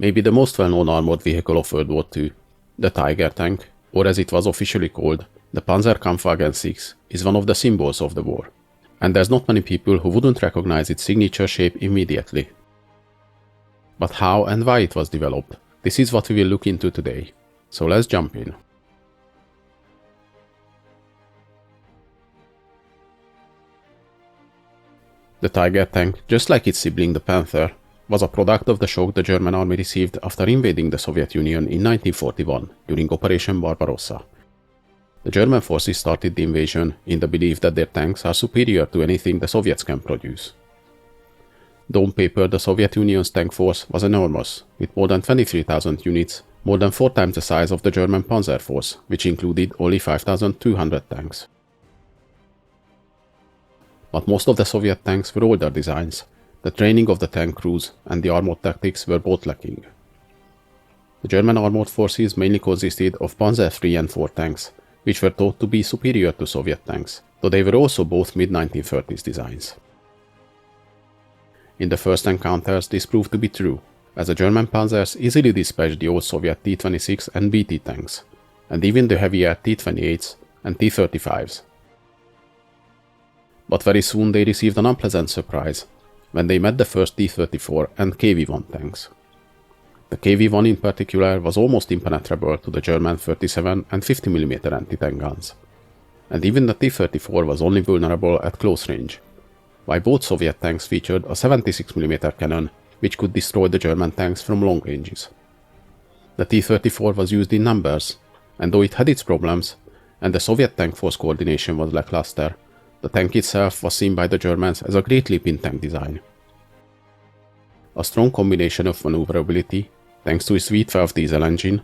Maybe the most well-known armored vehicle of World War II, the Tiger tank, or as it was officially called, the Panzerkampfwagen VI, is one of the symbols of the war. And there's not many people who wouldn't recognize its signature shape immediately. But how and why it was developed, this is what we will look into today. So let's jump in. The Tiger tank, just like its sibling the Panther, was a product of the shock the German army received after invading the Soviet Union in 1941 during Operation Barbarossa. The German forces started the invasion in the belief that their tanks are superior to anything the Soviets can produce. Though on paper the Soviet Union's tank force was enormous, with more than 23,000 units, more than 4 times the size of the German Panzer force, which included only 5,200 tanks. But most of the Soviet tanks were older designs. The training of the tank crews and the armored tactics were both lacking. The German armored forces mainly consisted of Panzer III and IV tanks, which were thought to be superior to Soviet tanks, though they were also both mid-1930s designs. In the first encounters this proved to be true, as the German panzers easily dispatched the old Soviet T-26 and BT tanks, and even the heavier T-28s and T-35s. But very soon they received an unpleasant surprise when they met the first T-34 and KV-1 tanks. The KV-1 in particular was almost impenetrable to the German 37 and 50mm anti-tank guns, and even the T-34 was only vulnerable at close range, while both Soviet tanks featured a 76mm cannon which could destroy the German tanks from long ranges. The T-34 was used in numbers, and though it had its problems, and the Soviet tank force coordination was lackluster, the tank itself was seen by the Germans as a great leap in tank design. A strong combination of maneuverability, thanks to its V12 diesel engine,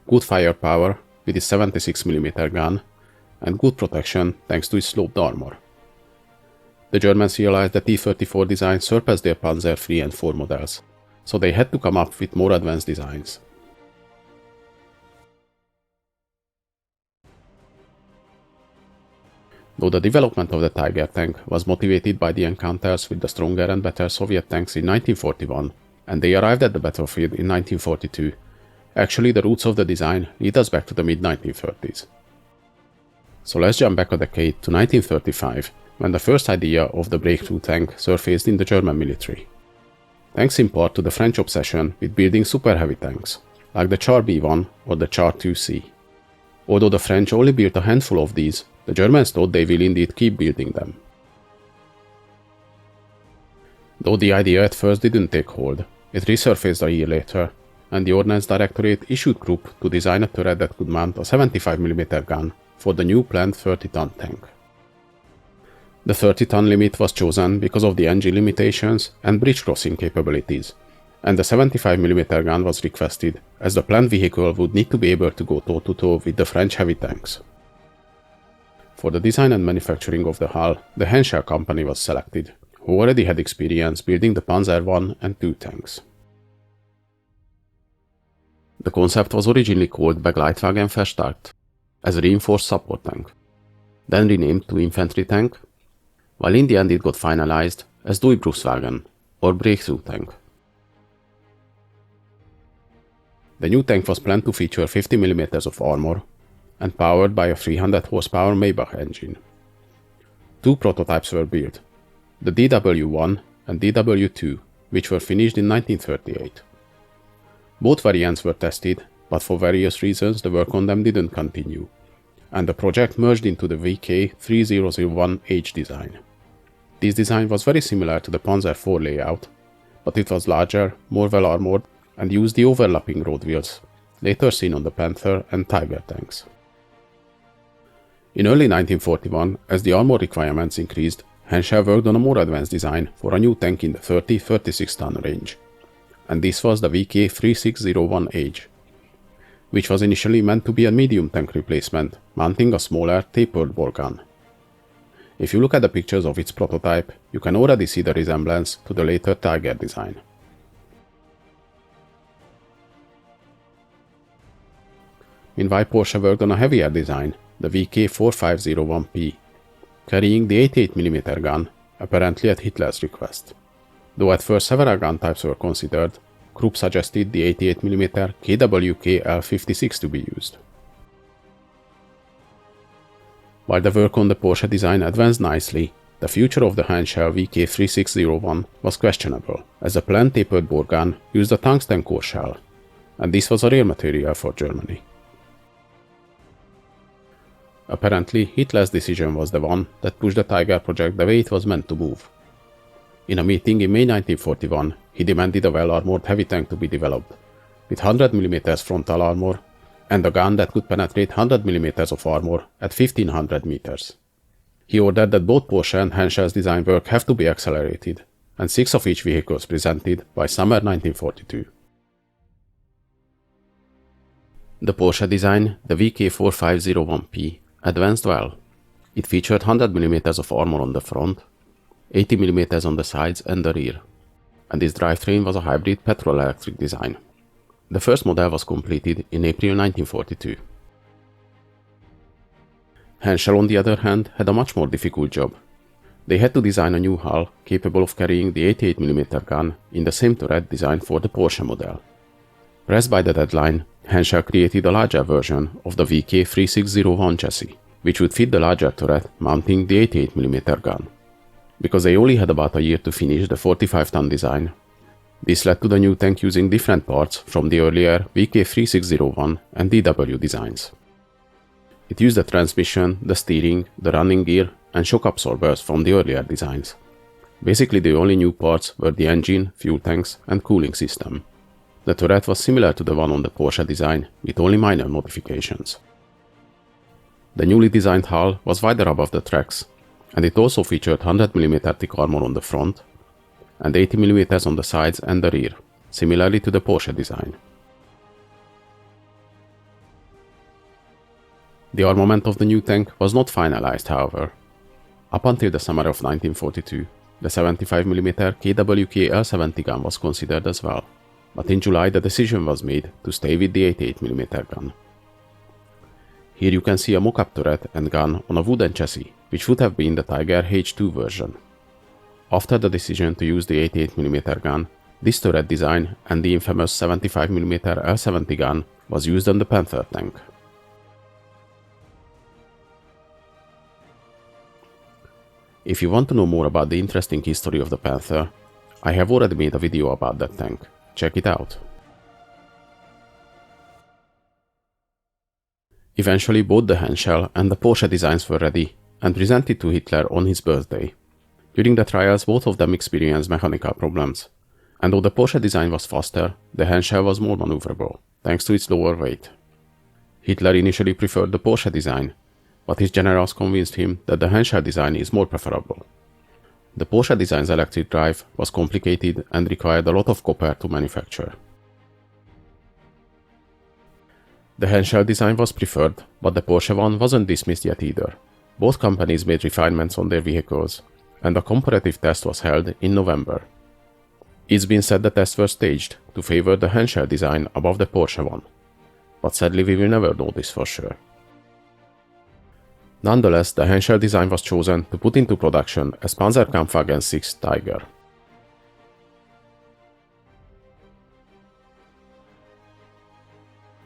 good firepower with its 76mm gun, and good protection thanks to its sloped armor. The Germans realized that T-34 design surpassed their Panzer III and IV models, so they had to come up with more advanced designs. Though the development of the Tiger tank was motivated by the encounters with the stronger and better Soviet tanks in 1941, and they arrived at the battlefield in 1942, actually the roots of the design lead us back to the mid-1930s. So let's jump back a decade to 1935, when the first idea of the breakthrough tank surfaced in the German military. Thanks in part to the French obsession with building super heavy tanks, like the Char B1 or the Char 2C. Although the French only built a handful of these, the Germans thought they will indeed keep building them. Though the idea at first didn't take hold, it resurfaced a year later, and the Ordnance Directorate issued Krupp to design a turret that could mount a 75mm gun for the new planned 30-ton tank. The 30-ton limit was chosen because of the engine limitations and bridge crossing capabilities, and the 75mm gun was requested as the planned vehicle would need to be able to go toe-to-toe with the French heavy tanks. For the design and manufacturing of the hull, the Henschel company was selected, who already had experience building the Panzer I and II tanks. The concept was originally called Begleitwagen Verstärkt, as a reinforced support tank, then renamed to infantry tank, while in the end it got finalized as Durchbruchswagen, or breakthrough tank. The new tank was planned to feature 50mm of armor, and powered by a 300 horsepower Maybach engine. 2 prototypes were built, the DW1 and DW2, which were finished in 1938. Both variants were tested, but for various reasons the work on them didn't continue, and the project merged into the VK3001H design. This design was very similar to the Panzer IV layout, but it was larger, more well-armored, and used the overlapping road wheels, later seen on the Panther and Tiger tanks. In early 1941, as the armor requirements increased, Henschel worked on a more advanced design for a new tank in the 30-36 ton range, and this was the VK3601H, which was initially meant to be a medium tank replacement, mounting a smaller, tapered bore gun. If you look at the pictures of its prototype, you can already see the resemblance to the later Tiger design. Meanwhile, Porsche worked on a heavier design, the VK4501P, carrying the 88mm gun, apparently at Hitler's request. Though at first several gun types were considered, Krupp suggested the 88mm KWK-L56 to be used. While the work on the Porsche design advanced nicely, the future of the handshell VK3601 was questionable, as the planned tapered bore gun used a tungsten core shell, and this was a rare material for Germany. Apparently, Hitler's decision was the one that pushed the Tiger project the way it was meant to move. In a meeting in May 1941, he demanded a well-armored heavy tank to be developed, with 100mm frontal armor, and a gun that could penetrate 100mm of armor at 1500 meters. He ordered that both Porsche and Henschel's design work have to be accelerated, and 6 of each vehicles presented by summer 1942. The Porsche design, the VK4501P, advanced well. It featured 100mm of armor on the front, 80mm on the sides and the rear, and its drivetrain was a hybrid petrol-electric design. The first model was completed in April 1942. Henschel, on the other hand, had a much more difficult job. They had to design a new hull capable of carrying the 88mm gun in the same turret designed for the Porsche model. Pressed by the deadline, Henschel created a larger version of the VK3601 chassis, which would fit the larger turret mounting the 88mm gun. Because they only had about a year to finish the 45-ton design, this led to the new tank using different parts from the earlier VK3601 and DW designs. It used the transmission, the steering, the running gear, and shock absorbers from the earlier designs. Basically, the only new parts were the engine, fuel tanks, and cooling system. The turret was similar to the one on the Porsche design, with only minor modifications. The newly designed hull was wider above the tracks, and it also featured 100mm thick armor on the front, and 80mm on the sides and the rear, similarly to the Porsche design. The armament of the new tank was not finalized, however. Up until the summer of 1942, the 75mm KWK-L70 gun was considered as well, but in July the decision was made to stay with the 88mm gun. Here you can see a mock-up turret and gun on a wooden chassis, which would have been the Tiger H2 version. After the decision to use the 88mm gun, this turret design and the infamous 75mm L70 gun was used on the Panther tank. If you want to know more about the interesting history of the Panther, I have already made a video about that tank. Check it out. Eventually both the Henschel and the Porsche designs were ready and presented to Hitler on his birthday. During the trials both of them experienced mechanical problems, and though the Porsche design was faster, the Henschel was more maneuverable, thanks to its lower weight. Hitler initially preferred the Porsche design, but his generals convinced him that the Henschel design is more preferable. The Porsche design's electric drive was complicated and required a lot of copper to manufacture. The Henschel design was preferred, but the Porsche one wasn't dismissed yet either. Both companies made refinements on their vehicles, and a comparative test was held in November. It's been said the tests were staged to favor the Henschel design above the Porsche one, but sadly we will never know this for sure. Nonetheless, the Henschel design was chosen to put into production as Panzerkampfwagen VI Tiger.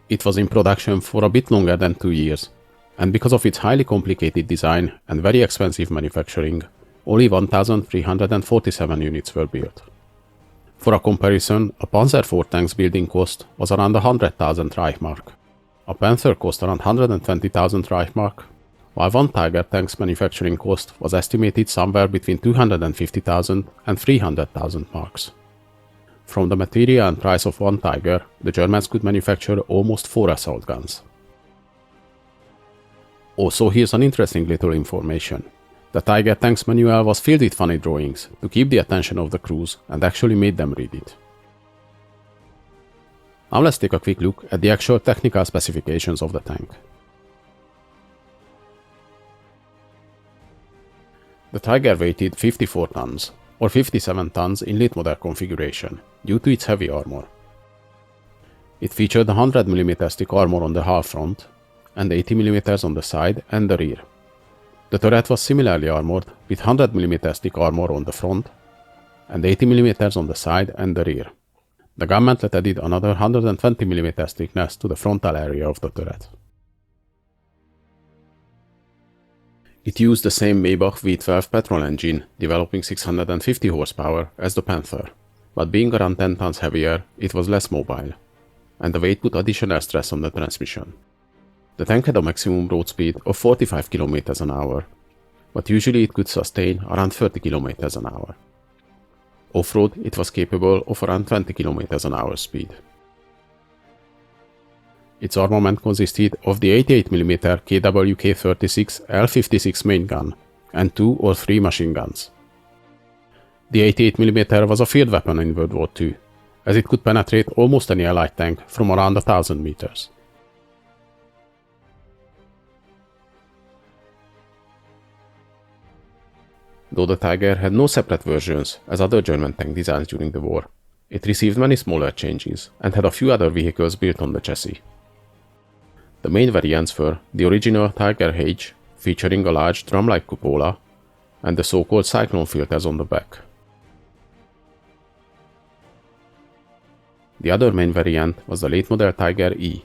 It was in production for a bit longer than 2 years, and because of its highly complicated design and very expensive manufacturing, only 1,347 units were built. For a comparison, a Panzer IV tank's building cost was around 100,000 Reichmark. A Panther cost around 120,000 Reichmark, while one Tiger tank's manufacturing cost was estimated somewhere between 250,000 and 300,000 marks. From the material and price of one Tiger, the Germans could manufacture almost 4 assault guns. Also, here's an interesting little information. The Tiger tank's manual was filled with funny drawings to keep the attention of the crews and actually made them read it. Now let's take a quick look at the actual technical specifications of the tank. The Tiger weighted 54 tons, or 57 tons in late model configuration, due to its heavy armor. It featured 100mm thick armor on the hull front, and 80mm on the side and the rear. The turret was similarly armored with 100mm thick armor on the front, and 80mm on the side and the rear. The gun mantlet added another 120mm thickness to the frontal area of the turret. It used the same Maybach V12 petrol engine, developing 650 horsepower as the Panther, but being around 10 tons heavier, it was less mobile, and the weight put additional stress on the transmission. The tank had a maximum road speed of 45 km an hour, but usually it could sustain around 30 km an hour. Off-road, it was capable of around 20 km an hour speed. Its armament consisted of the 88mm KWK-36 L56 main gun and 2 or 3 machine guns. The 88mm was a field weapon in World War II, as it could penetrate almost any Allied tank from around 1000 meters. Though the Tiger had no separate versions as other German tank designs during the war, it received many smaller changes and had a few other vehicles built on the chassis. The main variants were the original Tiger H, featuring a large drum-like cupola, and the so-called cyclone filters on the back. The other main variant was the late-model Tiger E.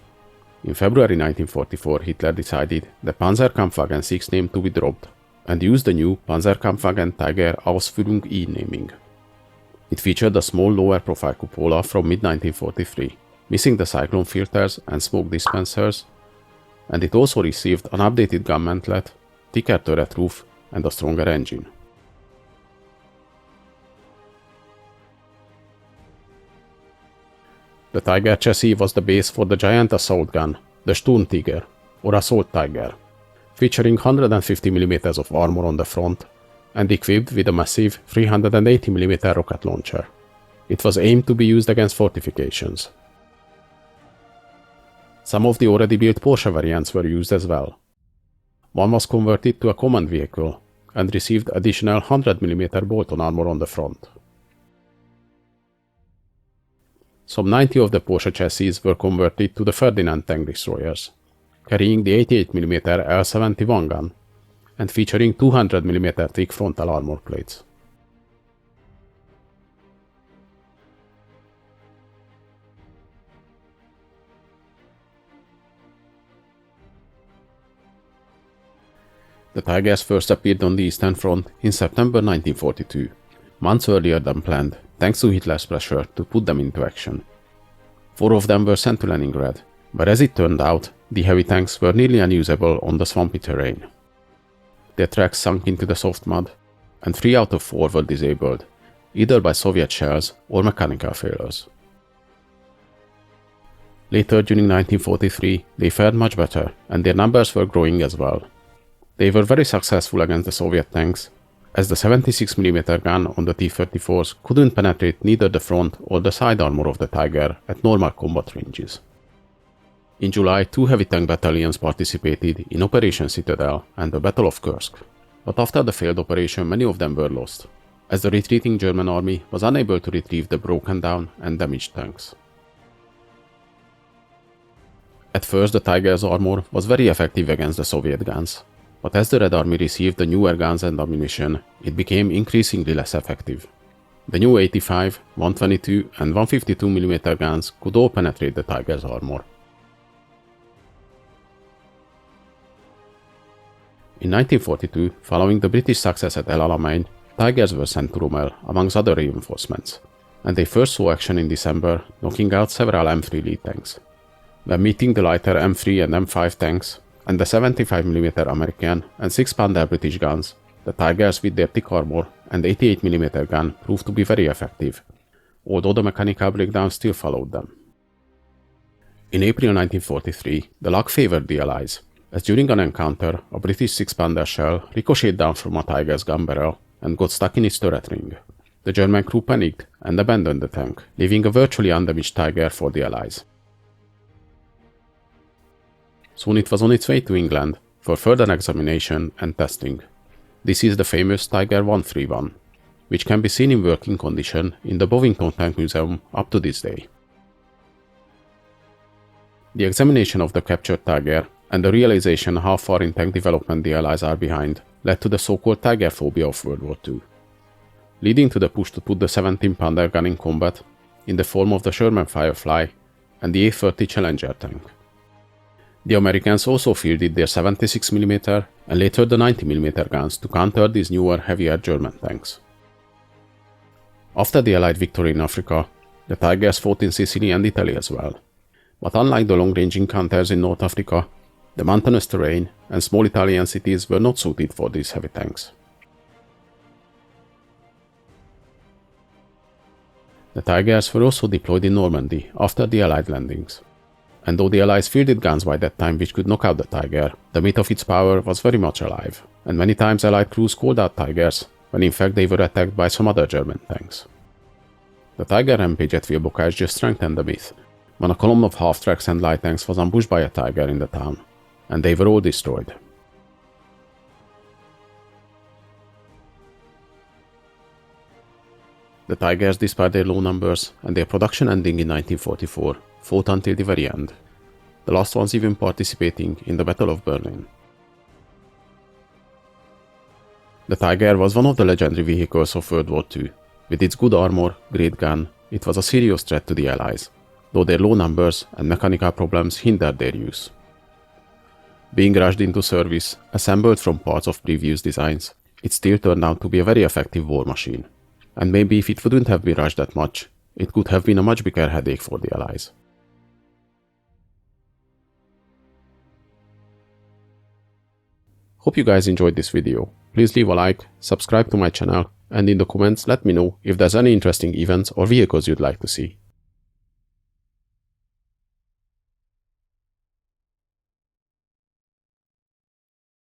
In February 1944, Hitler decided the Panzerkampfwagen VI name to be dropped, and used the new Panzerkampfwagen Tiger Ausführung E naming. It featured a small lower-profile cupola from mid-1943, missing the cyclone filters and smoke dispensers, and it also received an updated gun mantlet, thicker turret roof, and a stronger engine. The Tiger chassis was the base for the giant assault gun, the Sturmtiger, or Assault Tiger, featuring 150mm of armor on the front and equipped with a massive 380mm rocket launcher. It was aimed to be used against fortifications. Some of the already built Porsche variants were used as well. One was converted to a command vehicle and received additional 100mm bolt-on armor on the front. Some 90 of the Porsche chassis were converted to the Ferdinand tank destroyers, carrying the 88mm L71 gun and featuring 200mm thick frontal armor plates. The Tigers first appeared on the Eastern Front in September 1942, months earlier than planned, thanks to Hitler's pressure to put them into action. 4 of them were sent to Leningrad, but as it turned out, the heavy tanks were nearly unusable on the swampy terrain. Their tracks sunk into the soft mud, and 3 out of 4 were disabled, either by Soviet shells or mechanical failures. Later during 1943, they fared much better, and their numbers were growing as well. They were very successful against the Soviet tanks, as the 76mm gun on the T-34s couldn't penetrate neither the front or the side armor of the Tiger at normal combat ranges. In July, 2 heavy tank battalions participated in Operation Citadel and the Battle of Kursk, but after the failed operation many of them were lost, as the retreating German army was unable to retrieve the broken down and damaged tanks. At first, the Tiger's armor was very effective against the Soviet guns, but as the Red Army received the newer guns and ammunition, it became increasingly less effective. The new 85, 122 and 152mm guns could all penetrate the Tiger's armor. In 1942, following the British success at El Alamein, Tigers were sent to Rommel amongst other reinforcements, and they first saw action in December, knocking out several M3 lead tanks. When meeting the lighter M3 and M5 tanks, and the 75mm American and 6-pounder British guns, the Tigers with their thick armor and 88mm gun proved to be very effective, although the mechanical breakdown still followed them. In April 1943, the luck favored the Allies, as during an encounter, a British 6-pounder shell ricocheted down from a Tiger's gun barrel and got stuck in its turret ring. The German crew panicked and abandoned the tank, leaving a virtually undamaged Tiger for the Allies. Soon it was on its way to England for further examination and testing. This is the famous Tiger 131, which can be seen in working condition in the Bovington Tank Museum up to this day. The examination of the captured Tiger and the realization how far in tank development the Allies are behind led to the so-called Tiger phobia of World War II. Leading to the push to put the 17-pounder gun in combat, in the form of the Sherman Firefly and the A-30 Challenger tank. The Americans also fielded their 76mm and later the 90mm guns to counter these newer, heavier German tanks. After the Allied victory in Africa, the Tigers fought in Sicily and Italy as well. But unlike the long-range encounters in North Africa, the mountainous terrain and small Italian cities were not suited for these heavy tanks. The Tigers were also deployed in Normandy after the Allied landings. And though the Allies fielded guns by that time which could knock out the Tiger, the myth of its power was very much alive, and many times Allied crews called out Tigers, when in fact they were attacked by some other German tanks. The Tiger rampage at Wilbocage just strengthened the myth, when a column of half-tracks and light tanks was ambushed by a Tiger in the town, and they were all destroyed. The Tigers, despite their low numbers and their production ending in 1944, fought until the very end, the last ones even participating in the Battle of Berlin. The Tiger was one of the legendary vehicles of World War II. With its good armor, great gun, it was a serious threat to the Allies, though their low numbers and mechanical problems hindered their use. Being rushed into service, assembled from parts of previous designs, it still turned out to be a very effective war machine. And maybe if it wouldn't have been rushed that much, it could have been a much bigger headache for the Allies. Hope you guys enjoyed this video. Please leave a like, subscribe to my channel, and in the comments let me know if there's any interesting events or vehicles you'd like to see.